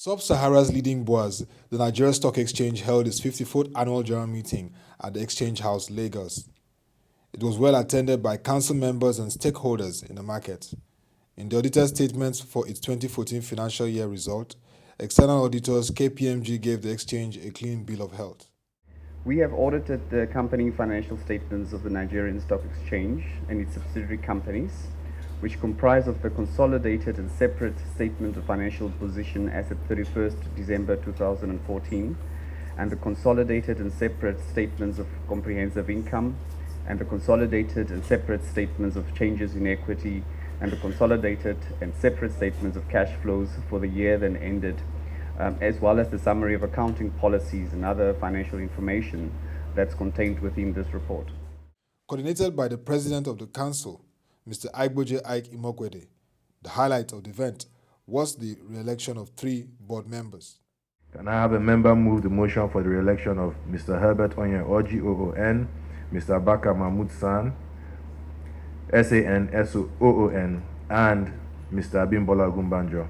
Sub-Sahara's leading bourse, the Nigerian Stock Exchange, held its 54th annual general meeting at the Exchange House, Lagos. It was well attended by council members and stakeholders in the market. In the auditor's statements for its 2014 financial year result, external auditors KPMG gave the exchange a clean bill of health. We have audited the company financial statements of the Nigerian Stock Exchange and its subsidiary companies, which comprise of the consolidated and separate statement of financial position as at 31st December 2014, and the consolidated and separate statements of comprehensive income, and the consolidated and separate statements of changes in equity, and the consolidated and separate statements of cash flows for the year then ended, as well as the summary of accounting policies and other financial information that's contained within this report. Coordinated by the President of the Council, Mr Aigboje Aig-Imoukhuede, the highlight of the event was the re-election of 3 board members. Can I have a member move the motion for the re-election of Mr. Herbert Onyeoji OON, Mr. Abaka Mahmoud San, SAN SOON, and Mr. Abimbola Gumbanjo?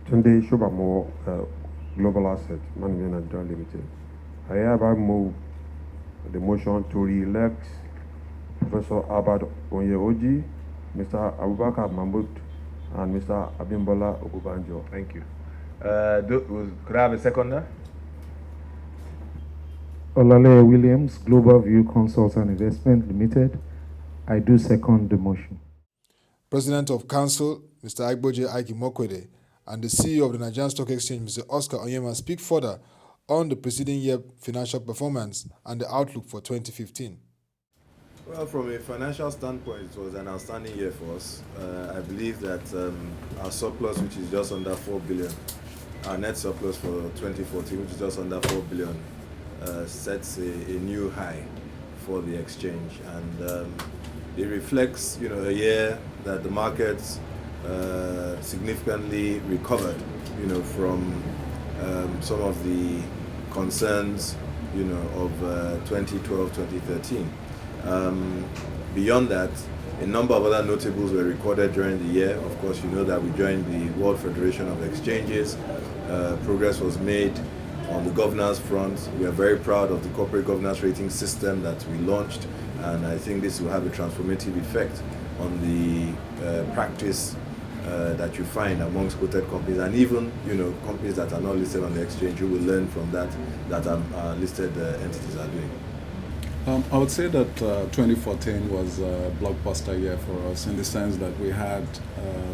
Tunde Shobamo, Global Asset Management Nigeria Limited. I hereby move the motion to re-elect Professor Albert Onyeoji, Mr. Abubakar Mahmoud, and Mr. Abimbola Ogubanjo. Thank you. Could I have a seconder? Olale Williams, Global View Consults and Investment Limited. I do second the motion. President of Council, Mr. Aigboje Aig-Imoukhuede, and the CEO of the Nigerian Stock Exchange, Mr. Oscar Onyema, speak further on the preceding year financial performance and the outlook for 2015. Well, from a financial standpoint, it was an outstanding year for us. I believe that our surplus, which is just under 4 billion, our net surplus for 2014, which is just under 4 billion, sets a new high for the exchange, and it reflects, a year that the markets significantly recovered, from some of the concerns, of 2012, 2013. Beyond that, a number of other notables were recorded during the year. Of course, you know that we joined the World Federation of Exchanges. Progress was made on the governance front. We are very proud of the corporate governance rating system that we launched, and I think this will have a transformative effect on the practice that you find amongst quoted companies, and even companies that are not listed on the exchange. You will learn from that our listed entities are doing. I would say that 2014 was a blockbuster year for us, in the sense that we had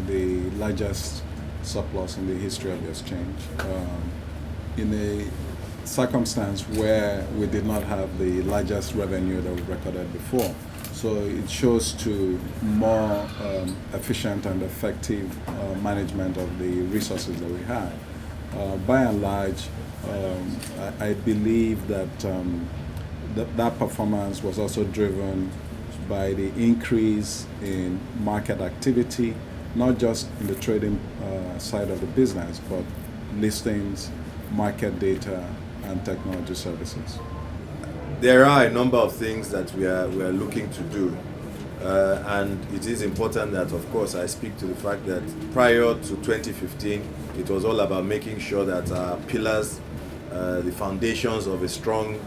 the largest surplus in the history of the exchange, in a circumstance where we did not have the largest revenue that we recorded before. So it shows to more efficient and effective management of the resources that we had. By and large, I believe that that performance was also driven by the increase in market activity, not just in the trading side of the business, but listings, market data, and technology services. There are a number of things that we are looking to do, and it is important that, of course, I speak to the fact that prior to 2015, it was all about making sure that our pillars, the foundations of a strong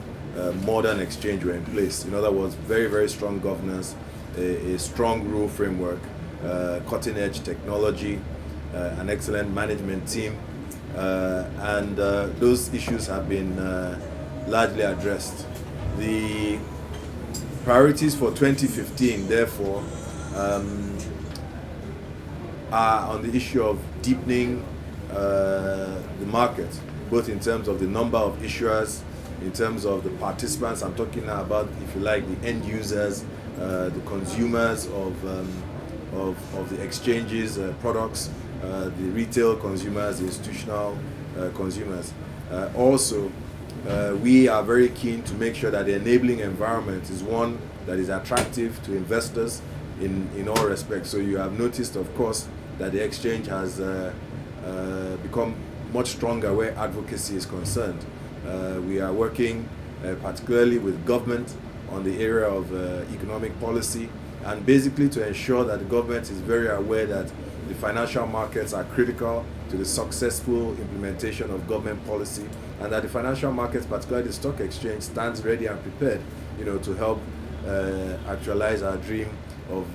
modern exchange were in place. In other words, very, very strong governance, a strong rule framework, cutting-edge technology, an excellent management team, and those issues have been largely addressed. The priorities for 2015, therefore, are on the issue of deepening the market, both in terms of the number of issuers, in terms of the participants. I'm talking now about, if you like, the end users, the consumers of the exchanges products, the retail consumers, the institutional consumers. Also, we are very keen to make sure that the enabling environment is one that is attractive to investors in all respects. So you have noticed, of course, that the exchange has become much stronger where advocacy is concerned. We are working particularly with government on the area of economic policy, and basically to ensure that the government is very aware that the financial markets are critical to the successful implementation of government policy, and that the financial markets, particularly the stock exchange, stands ready and prepared, to help actualize our dream of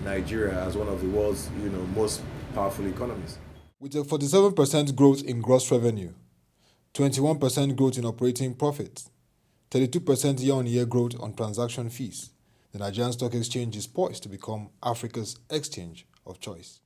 Nigeria as one of the world's, most powerful economies. With a 47% growth in gross revenue, 21% growth in operating profit, 32% year-on-year growth on transaction fees, the Nigerian Stock Exchange is poised to become Africa's exchange of choice.